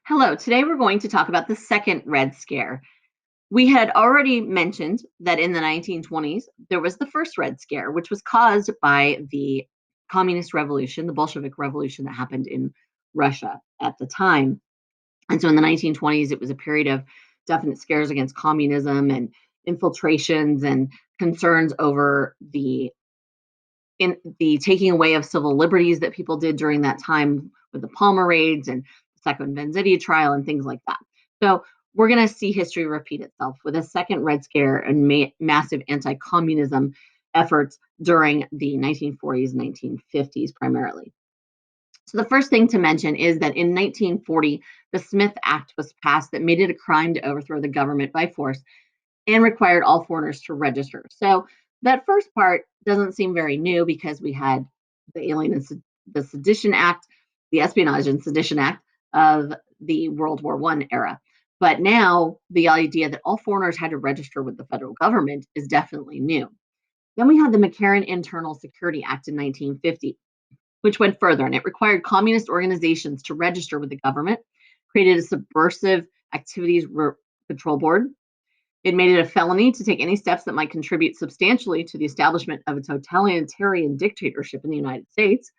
Hello, today we're going to talk about the second Red Scare. We had already mentioned that in the 1920s, there was the first Red Scare, which was caused by the Communist Revolution, the Bolshevik Revolution that happened in Russia at the time. And so in the 1920s, it was a period of definite scares against communism and infiltrations and concerns over the taking away of civil liberties that people did during that time with the Palmer raids and the second Vanzetti trial and things like that. So we're going to see history repeat itself with a second Red Scare and massive anti-communism efforts during the 1940s, 1950s primarily. So the first thing to mention is that in 1940, the Smith Act was passed that made it a crime to overthrow the government by force and required all foreigners to register. So that first part doesn't seem very new because we had the the Sedition Act, the Espionage and Sedition Act of the World War I era. But now the idea that all foreigners had to register with the federal government is definitely new. Then we had the McCarran Internal Security Act in 1950, which went further and it required communist organizations to register with the government, created a subversive activities control board. It made it a felony to take any steps that might contribute substantially to the establishment of a totalitarian dictatorship in the United States.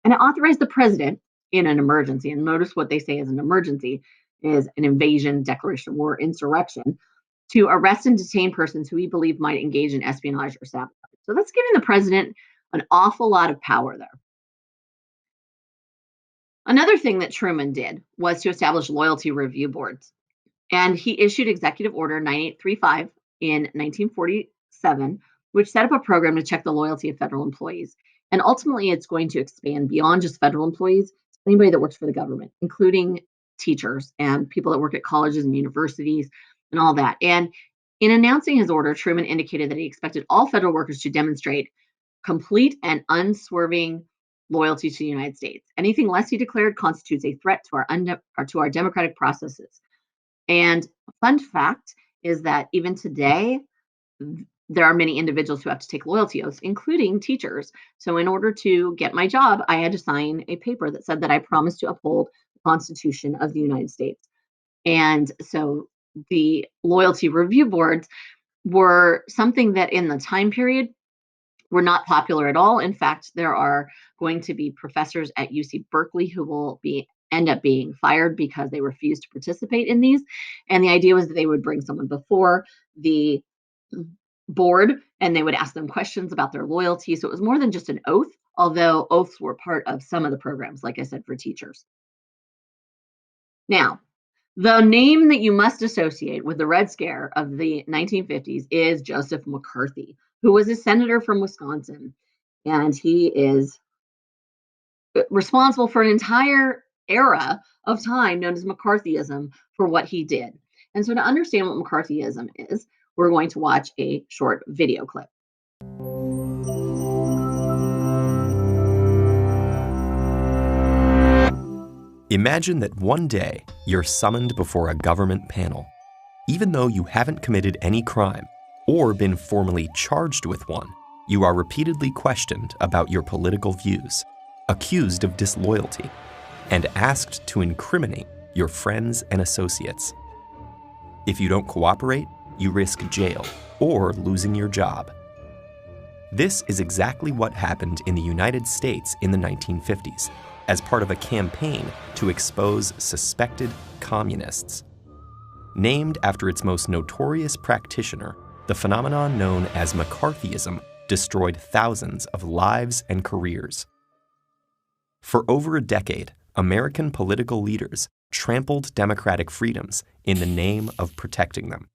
And it authorized the president in an emergency. And notice what they say is an emergency is an invasion, declaration of war, insurrection, to arrest and detain persons who we believe might engage in espionage or sabotage. So that's giving the president an awful lot of power there. Another thing that Truman did was to establish loyalty review boards. And he issued Executive Order 9835 in 1947, which set up a program to check the loyalty of federal employees. And ultimately, it's going to expand beyond just federal employees, anybody that works for the government, including teachers and people that work at colleges and universities and all that. And in announcing his order, Truman indicated that he expected all federal workers to demonstrate complete and unswerving loyalty to the United States. Anything less, he declared, constitutes a threat to our democratic processes. And a fun fact is that even today, there are many individuals who have to take loyalty oaths, including teachers. So in order to get my job, I had to sign a paper that said that I promised to uphold the Constitution of the United States. And so the loyalty review boards were something that in the time period were not popular at all. In fact, there are going to be professors at UC Berkeley who will end up being fired because they refused to participate in these. And the idea was that they would bring someone before the board and they would ask them questions about their loyalty. So it was more than just an oath, although oaths were part of some of the programs, like I said, for teachers. Now, the name that you must associate with the Red Scare of the 1950s is Joseph McCarthy, who was a senator from Wisconsin. And he is responsible for an entire era of time known as McCarthyism for what he did. And so to understand what McCarthyism is, we're going to watch a short video clip. Imagine that one day you're summoned before a government panel. Even though you haven't committed any crime or been formally charged with one, you are repeatedly questioned about your political views, accused of disloyalty, and asked to incriminate your friends and associates. If you don't cooperate, you risk jail or losing your job. This is exactly what happened in the United States in the 1950s as part of a campaign to expose suspected communists. Named after its most notorious practitioner, the phenomenon known as McCarthyism destroyed thousands of lives and careers. For over a decade, American political leaders trampled democratic freedoms in the name of protecting them.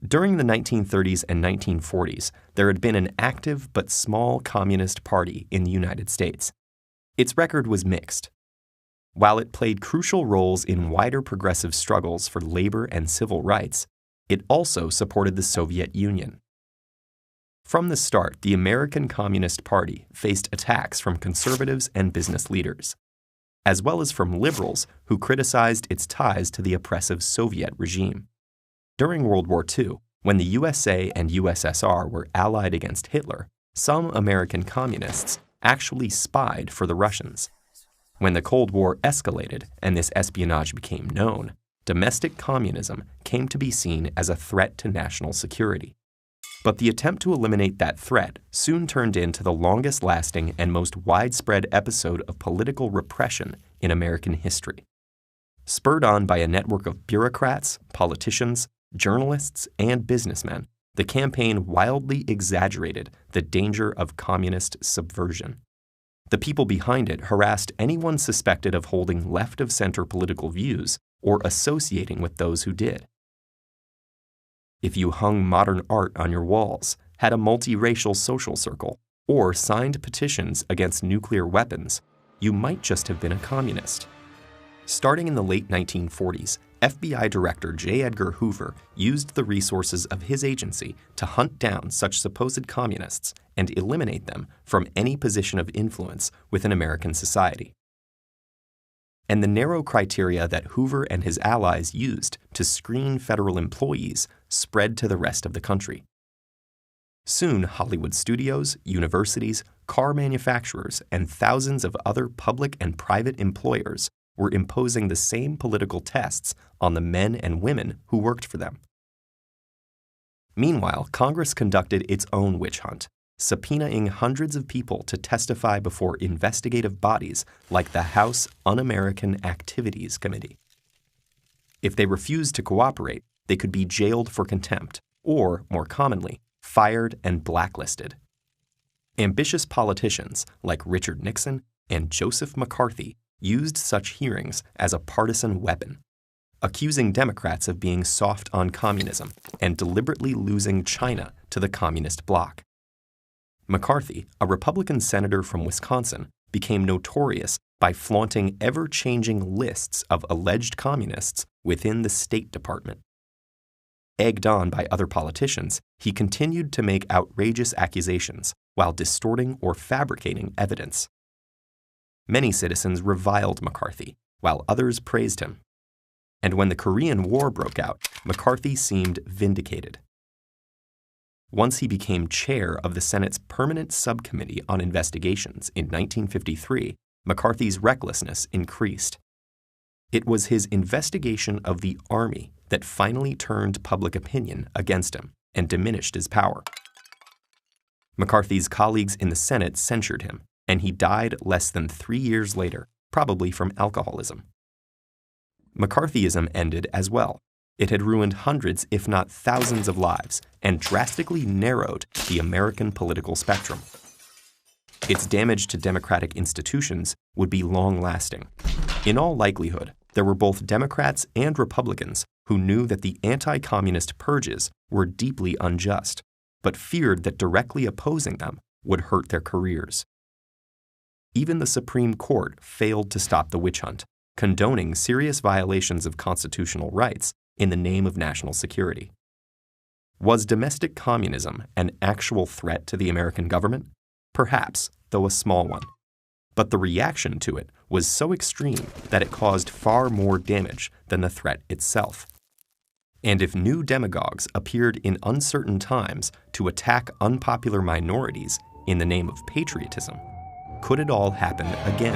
During the 1930s and 1940s, there had been an active but small communist party in the United States. Its record was mixed. While it played crucial roles in wider progressive struggles for labor and civil rights, it also supported the Soviet Union. From the start, the American Communist Party faced attacks from conservatives and business leaders, as well as from liberals who criticized its ties to the oppressive Soviet regime. During World War II, when the USA and USSR were allied against Hitler, some American communists actually spied for the Russians. When the Cold War escalated and this espionage became known, domestic communism came to be seen as a threat to national security. But the attempt to eliminate that threat soon turned into the longest-lasting and most widespread episode of political repression in American history. Spurred on by a network of bureaucrats, politicians, journalists, and businessmen, the campaign wildly exaggerated the danger of communist subversion. The people behind it harassed anyone suspected of holding left-of-center political views or associating with those who did. If you hung modern art on your walls, had a multiracial social circle, or signed petitions against nuclear weapons, you might just have been a communist. Starting in the late 1940s, FBI Director J. Edgar Hoover used the resources of his agency to hunt down such supposed communists and eliminate them from any position of influence within American society. And the narrow criteria that Hoover and his allies used to screen federal employees spread to the rest of the country. Soon, Hollywood studios, universities, car manufacturers, and thousands of other public and private employers were imposing the same political tests on the men and women who worked for them. Meanwhile, Congress conducted its own witch hunt, subpoenaing hundreds of people to testify before investigative bodies like the House Un-American Activities Committee. If they refused to cooperate, they could be jailed for contempt, or, more commonly, fired and blacklisted. Ambitious politicians like Richard Nixon and Joseph McCarthy used such hearings as a partisan weapon, accusing Democrats of being soft on communism and deliberately losing China to the communist bloc. McCarthy, a Republican senator from Wisconsin, became notorious by flaunting ever-changing lists of alleged communists within the State Department. Egged on by other politicians, he continued to make outrageous accusations while distorting or fabricating evidence. Many citizens reviled McCarthy, while others praised him. And when the Korean War broke out, McCarthy seemed vindicated. Once he became chair of the Senate's Permanent Subcommittee on Investigations in 1953, McCarthy's recklessness increased. It was his investigation of the Army that finally turned public opinion against him and diminished his power. McCarthy's colleagues in the Senate censured him, and he died less than 3 years later, probably from alcoholism. McCarthyism ended as well. It had ruined hundreds, if not thousands, of lives and drastically narrowed the American political spectrum. Its damage to democratic institutions would be long-lasting. In all likelihood, there were both Democrats and Republicans who knew that the anti-communist purges were deeply unjust, but feared that directly opposing them would hurt their careers. Even the Supreme Court failed to stop the witch hunt, condoning serious violations of constitutional rights in the name of national security. Was domestic communism an actual threat to the American government? Perhaps, though a small one. But the reaction to it was so extreme that it caused far more damage than the threat itself. And if new demagogues appeared in uncertain times to attack unpopular minorities in the name of patriotism, could it all happen again?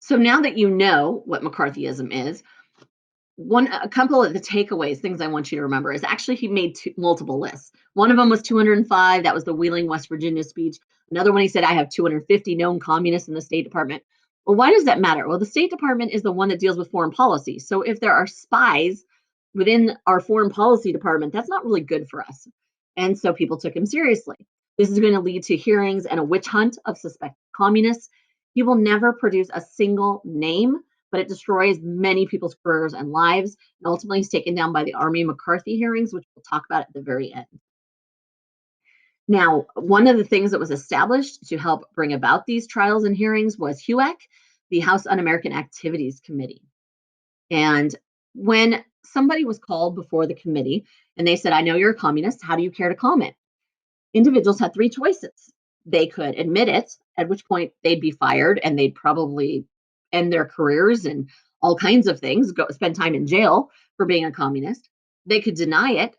So now that you know what McCarthyism is, a couple of the takeaways, things I want you to remember, is actually he made multiple lists. One of them was 205. That was the Wheeling, West Virginia speech. Another one, he said, I have 250 known communists in the State Department. Well, why does that matter? Well, the State Department is the one that deals with foreign policy. So if there are spies within our foreign policy department, that's not really good for us. And so people took him seriously. This is going to lead to hearings and a witch hunt of suspected communists. He will never produce a single name, but it destroys many people's careers and lives. And ultimately, he's taken down by the Army McCarthy hearings, which we'll talk about at the very end. Now, one of the things that was established to help bring about these trials and hearings was HUAC, the House Un-American Activities Committee. And when somebody was called before the committee and they said, I know you're a communist, how do you care to comment? Individuals had three choices. They could admit it, at which point they'd be fired and they'd probably end their careers and all kinds of things, go spend time in jail for being a communist. They could deny it,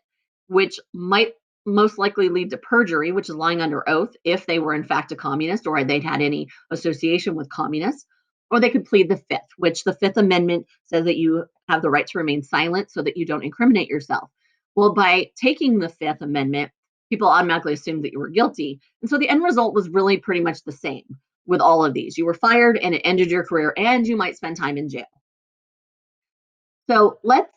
which might most likely lead to perjury, which is lying under oath if they were in fact a communist or they'd had any association with communists. Or they could plead the Fifth, which the Fifth Amendment says that you have the right to remain silent so that you don't incriminate yourself. Well, by taking the Fifth Amendment, people automatically assumed that you were guilty. And so the end result was really pretty much the same with all of these. You were fired and it ended your career, and you might spend time in jail. So let's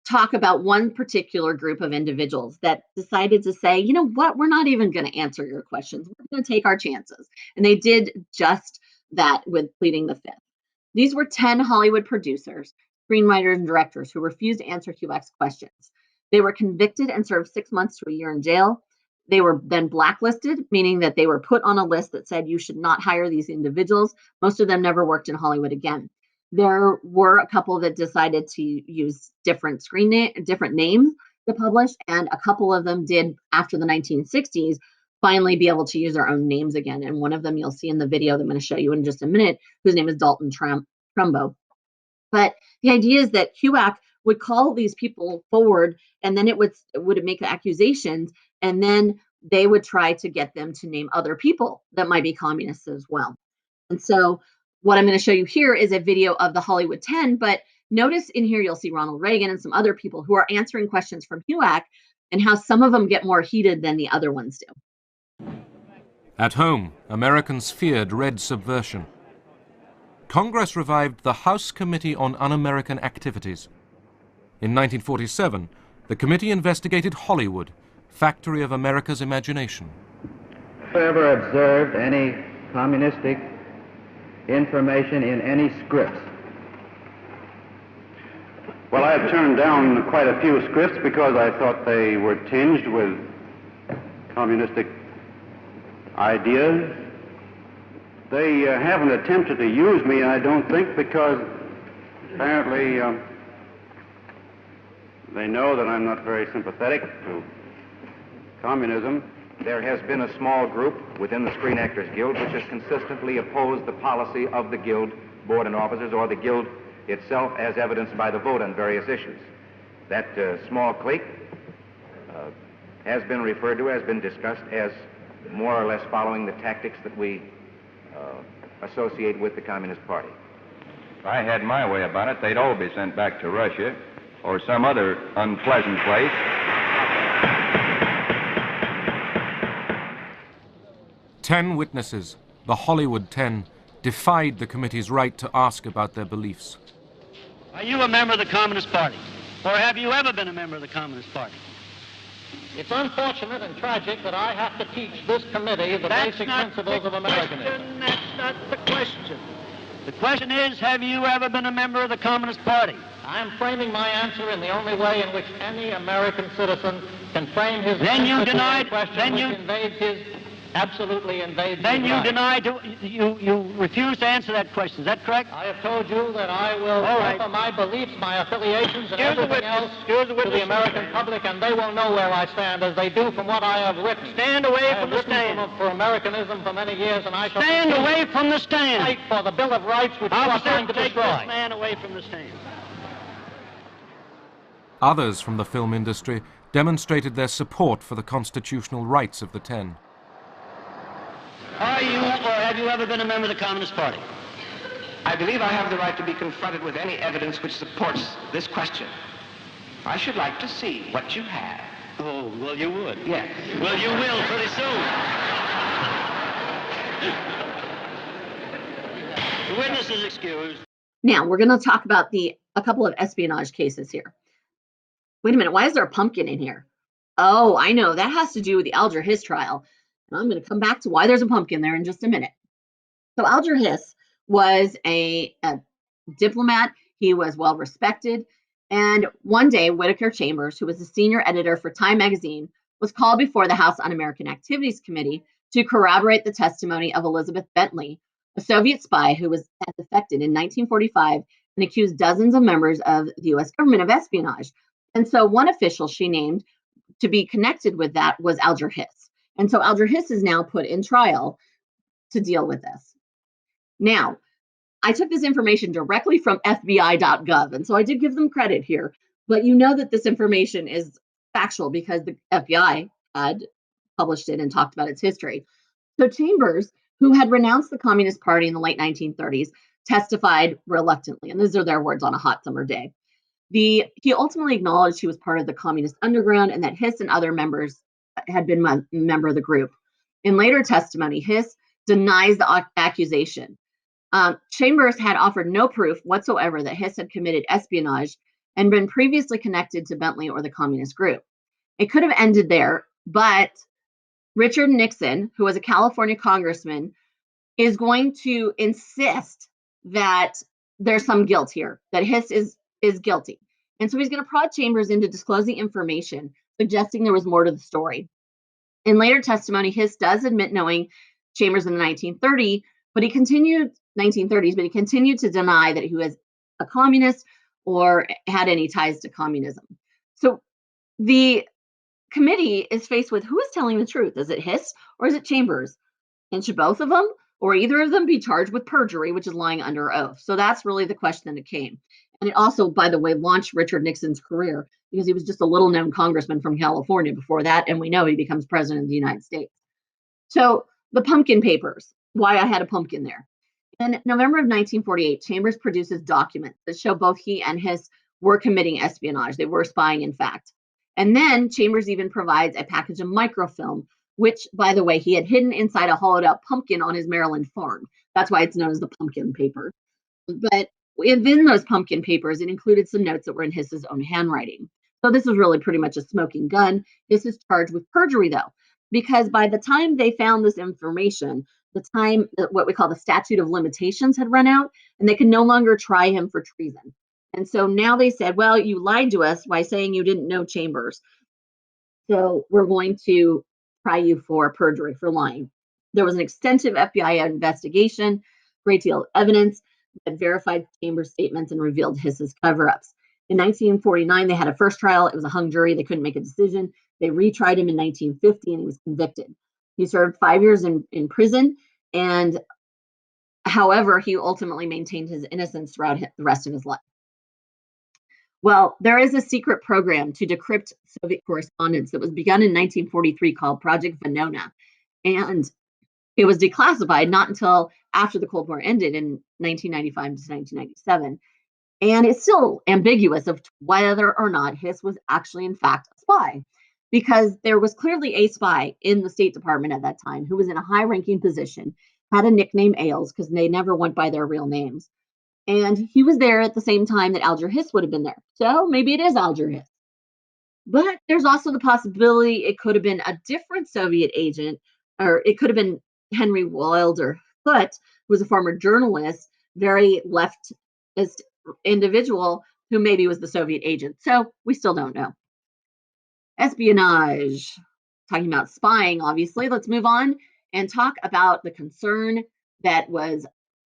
talk about one particular group of individuals that decided to say, you know what, we're not even going to answer your questions. We're going to take our chances. And they did just that with pleading the Fifth. These were 10 Hollywood producers, screenwriters, and directors who refused to answer HUAC's questions. They were convicted and served 6 months to a year in jail. They were then blacklisted, meaning that they were put on a list that said you should not hire these individuals. Most of them never worked in Hollywood again. There were a couple that decided to use different names to publish, and a couple of them did after the 1960s finally be able to use their own names again. And one of them you'll see in the video that I'm going to show you in just a minute, whose name is Dalton Trumbo. But the idea is that HUAC would call these people forward, and then it would make accusations, and then they would try to get them to name other people that might be communists as well. And so what I'm going to show you here is a video of the Hollywood 10, but notice in here you'll see Ronald Reagan and some other people who are answering questions from HUAC, and how some of them get more heated than the other ones do. At home, Americans feared red subversion. Congress revived the House Committee on Un-American Activities. In 1947, the committee investigated Hollywood, factory of America's imagination. Have you ever observed any communistic information in any scripts? Well, I have turned down quite a few scripts because I thought they were tinged with communistic ideas. They haven't attempted to use me, I don't think, because apparently they know that I'm not very sympathetic to communism. There has been a small group within the Screen Actors Guild which has consistently opposed the policy of the Guild board and officers or the Guild itself, as evidenced by the vote on various issues. That small clique has been referred to, has been discussed as more or less following the tactics that we associate with the Communist Party. If I had my way about it, they'd all be sent back to Russia or some other unpleasant place. 10 witnesses, the Hollywood 10, defied the committee's right to ask about their beliefs. Are you a member of the Communist Party? Or have you ever been a member of the Communist Party? It's unfortunate and tragic that I have to teach this committee the basic principles of Americanism. That's not the question. The question is, have you ever been a member of the Communist Party? I'm framing my answer in the only way in which any American citizen can frame his Then you answer denied- to a question then you- which invades his, absolutely invades Then his you right. denied, you refused to answer that question. Is that correct? I have told you that I will All right. offer my beliefs, my affiliations, and Here's the everything witness. else Here's the to the witness. American public, and they will know where I stand, as they do from what I have written. Stand away I from have the written stand. for Americanism for many years, and I shall Stand continue away from the to stand. fight for the Bill of Rights, which you are Officer, trying to take destroy. this man away from the stand. Others from the film industry demonstrated their support for the constitutional rights of the 10. Are you or have you ever been a member of the Communist Party? I believe I have the right to be confronted with any evidence which supports this question. I should like to see what you have. Oh, well, you would. Yes. Well, you will pretty soon. The witness is excused. Now we're going to talk about a couple of espionage cases here. Wait a minute, why is there a pumpkin in here? Oh, I know, that has to do with the Alger Hiss trial. And I'm going to come back to why there's a pumpkin there in just a minute. So Alger Hiss was a diplomat. He was well respected. And one day, Whittaker Chambers, who was the senior editor for Time magazine, was called before the House Un-American Activities Committee to corroborate the testimony of Elizabeth Bentley, a Soviet spy who had defected in 1945 and accused dozens of members of the U.S. government of espionage. And so one official she named to be connected with that was Alger Hiss. And so Alger Hiss is now put in trial to deal with this. Now, I took this information directly from FBI.gov, and so I did give them credit here, but you know that this information is factual because the FBI had published it and talked about its history. So Chambers, who had renounced the Communist Party in the late 1930s, testified reluctantly, and these are their words on a hot summer day. He ultimately acknowledged he was part of the communist underground and that Hiss and other members had been a member of the group. In later testimony, Hiss denies the accusation. Chambers had offered no proof whatsoever that Hiss had committed espionage and been previously connected to Bentley or the communist group. It could have ended there, but Richard Nixon, who was a California congressman, is going to insist that there's some guilt here, that Hiss is guilty. And so he's going to prod Chambers into disclosing information, suggesting there was more to the story. In later testimony, Hiss does admit knowing Chambers in the 1930s, but he continued to deny that he was a communist or had any ties to communism. So the committee is faced with who is telling the truth. Is it Hiss or is it Chambers? And should both of them or either of them be charged with perjury, which is lying under oath? So that's really the question that came. And it also, by the way, launched Richard Nixon's career because he was just a little known congressman from California before that. And we know he becomes president of the United States. So the pumpkin papers, why I had a pumpkin there. In November of 1948, Chambers produces documents that show both he and Hiss were committing espionage. They were spying, in fact. And then Chambers even provides a package of microfilm, which, by the way, he had hidden inside a hollowed out pumpkin on his Maryland farm. That's why it's known as the pumpkin paper. But within those pumpkin papers, it included some notes that were in Hiss's own handwriting. So this was really pretty much a smoking gun. Hiss is charged with perjury, though, because by the time they found this information, the time what we call the statute of limitations had run out, and they could no longer try him for treason. And so now they said, well, you lied to us by saying you didn't know Chambers. So we're going to try you for perjury, for lying. There was an extensive FBI investigation, great deal of evidence that verified Chambers' statements and revealed Hiss's cover-ups. In 1949, they had a first trial. It was a hung jury. They couldn't make a decision. They retried him in 1950, and he was convicted. He served 5 years in prison, and however, he ultimately maintained his innocence throughout the rest of his life. Well, there is a secret program to decrypt Soviet correspondence that was begun in 1943 called Project Venona, and it was declassified not until after the Cold War ended in 1995 to 1997. And it's still ambiguous of whether or not Hiss was actually, in fact, a spy, because there was clearly a spy in the State Department at that time who was in a high-ranking position, had a nickname Ailes because they never went by their real names. And he was there at the same time that Alger Hiss would have been there. So maybe it is Alger Hiss. But there's also the possibility it could have been a different Soviet agent, or it could have been Henry Wilder Foote, who was a former journalist, very leftist individual who maybe was the Soviet agent. So we still don't know. Espionage, talking about spying, obviously. Let's move on and talk about the concern that was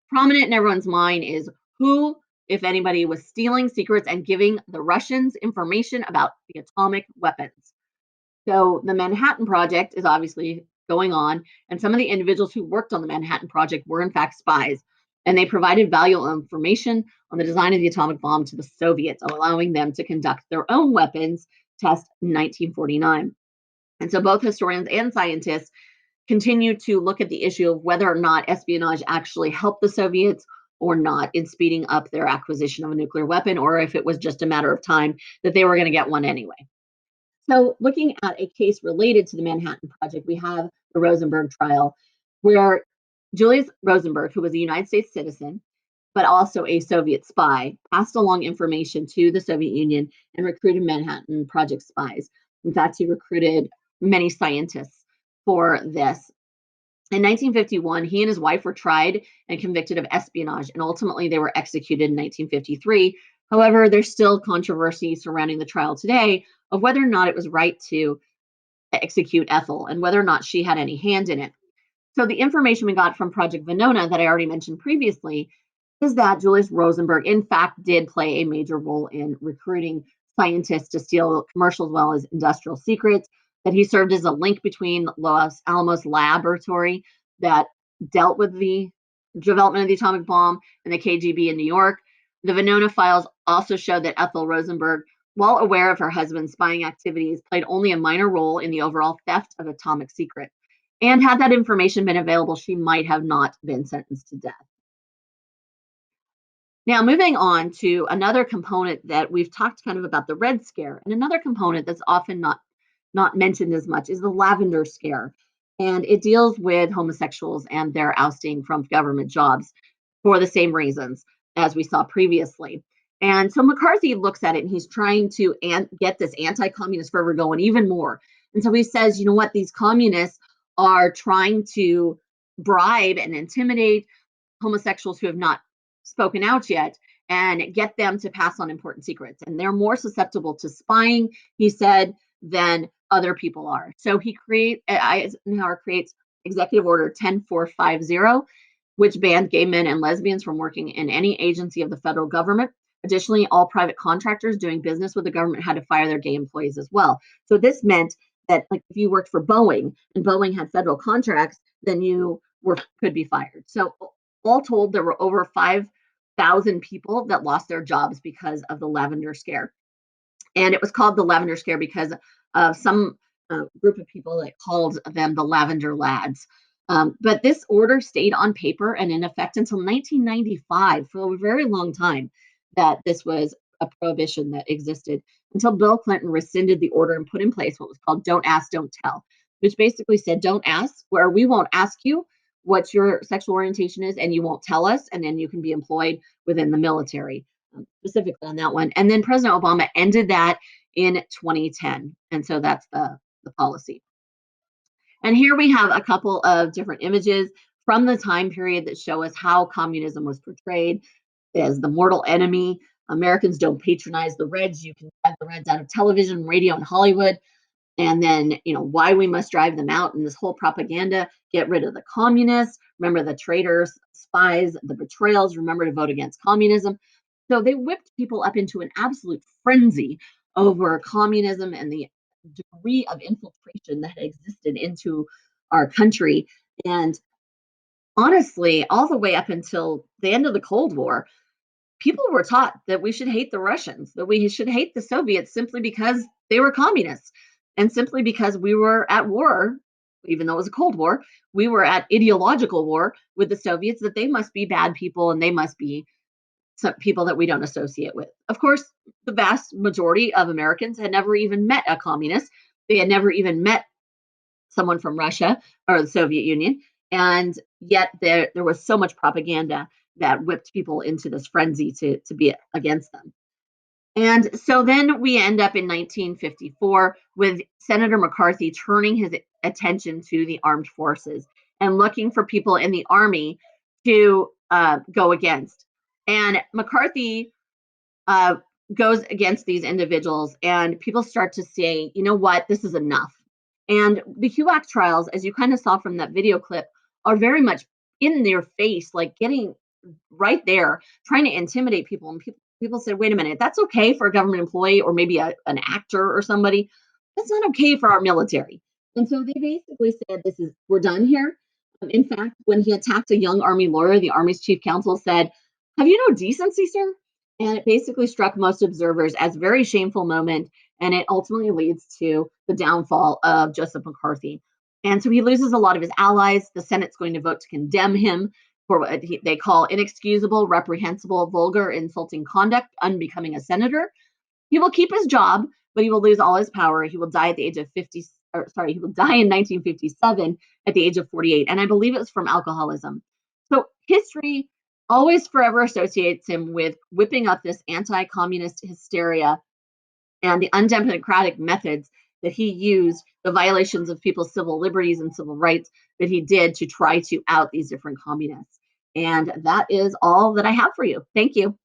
prominent in everyone's mind is who, if anybody, was stealing secrets and giving the Russians information about the atomic weapons. So the Manhattan Project is obviously going on, and some of the individuals who worked on the Manhattan Project were in fact spies, and they provided valuable information on the design of the atomic bomb to the Soviets, allowing them to conduct their own weapons test in 1949. And so both historians and scientists continue to look at the issue of whether or not espionage actually helped the Soviets or not in speeding up their acquisition of a nuclear weapon, or if it was just a matter of time that they were going to get one anyway. So looking at a case related to the Manhattan Project, we have the Rosenberg trial, where Julius Rosenberg, who was a United States citizen, but also a Soviet spy, passed along information to the Soviet Union and recruited Manhattan Project spies. In fact, he recruited many scientists for this. In 1951, he and his wife were tried and convicted of espionage, and ultimately they were executed in 1953. However, there's still controversy surrounding the trial today of whether or not it was right to execute Ethel and whether or not she had any hand in it. So the information we got from Project Venona that I already mentioned previously is that Julius Rosenberg, in fact, did play a major role in recruiting scientists to steal commercial as well as industrial secrets, that he served as a link between Los Alamos Laboratory that dealt with the development of the atomic bomb and the KGB in New York. The Venona files also show that Ethel Rosenberg while aware of her husband's spying activities, played only a minor role in the overall theft of atomic secret. And had that information been available, she might have not been sentenced to death. Now, moving on to another component that we've talked kind of about, the Red Scare, and another component that's often not mentioned as much is the Lavender Scare. And it deals with homosexuals and their ousting from government jobs for the same reasons as we saw previously. And so McCarthy looks at it and he's trying to get this anti-communist fervor going even more. And so he says, you know what, these communists are trying to bribe and intimidate homosexuals who have not spoken out yet and get them to pass on important secrets. And they're more susceptible to spying, he said, than other people are. So Eisenhower creates Executive Order 10450, which banned gay men and lesbians from working in any agency of the federal government. Additionally, all private contractors doing business with the government had to fire their gay employees as well. So this meant that, like, if you worked for Boeing and Boeing had federal contracts, then you could be fired. So all told, there were over 5,000 people that lost their jobs because of the Lavender Scare. And it was called the Lavender Scare because of some group of people that called them the Lavender Lads. But this order stayed on paper and in effect until 1995, for a very long time, that this was a prohibition that existed, until Bill Clinton rescinded the order and put in place what was called Don't Ask, Don't Tell, which basically said, don't ask, where we won't ask you what your sexual orientation is, and you won't tell us, and then you can be employed within the military, specifically on that one. And then President Obama ended that in 2010. And so that's the policy. And here we have a couple of different images from the time period that show us how communism was portrayed as the mortal enemy. Americans don't patronize the Reds. You can drive the Reds out of television, radio, and Hollywood. And then, why we must drive them out, and this whole propaganda, get rid of the communists, remember the traitors, spies, the betrayals, remember to vote against communism. So they whipped people up into an absolute frenzy over communism and the degree of infiltration that had existed into our country. And honestly, all the way up until the end of the Cold War, people were taught that we should hate the Russians, that we should hate the Soviets simply because they were communists. And simply because we were at war, even though it was a Cold War, we were at ideological war with the Soviets, that they must be bad people and they must be some people that we don't associate with. Of course, the vast majority of Americans had never even met a communist. They had never even met someone from Russia or the Soviet Union. And yet there was so much propaganda that whipped people into this frenzy to be against them. And so then we end up in 1954 with Senator McCarthy turning his attention to the armed forces and looking for people in the Army to go against. And McCarthy goes against these individuals, and people start to say, you know what, this is enough. And the HUAC trials, as you kind of saw from that video clip, are very much in their face, like getting right there, trying to intimidate people. And people said, wait a minute, that's okay for a government employee or maybe an actor or somebody. That's not okay for our military. And so they basically said, we're done here. In fact, when he attacked a young Army lawyer, the Army's chief counsel said, have you no decency, sir? And it basically struck most observers as a very shameful moment. And it ultimately leads to the downfall of Joseph McCarthy. And so he loses a lot of his allies. The Senate's going to vote to condemn him for what they call inexcusable, reprehensible, vulgar, insulting conduct, unbecoming a senator. He will keep his job, but he will lose all his power. He will die at the age of he will die in 1957 at the age of 48. And I believe it was from alcoholism. So history always forever associates him with whipping up this anti-communist hysteria and the undemocratic methods that he used, the violations of people's civil liberties and civil rights that he did to try to out these different communists. And that is all that I have for you. Thank you.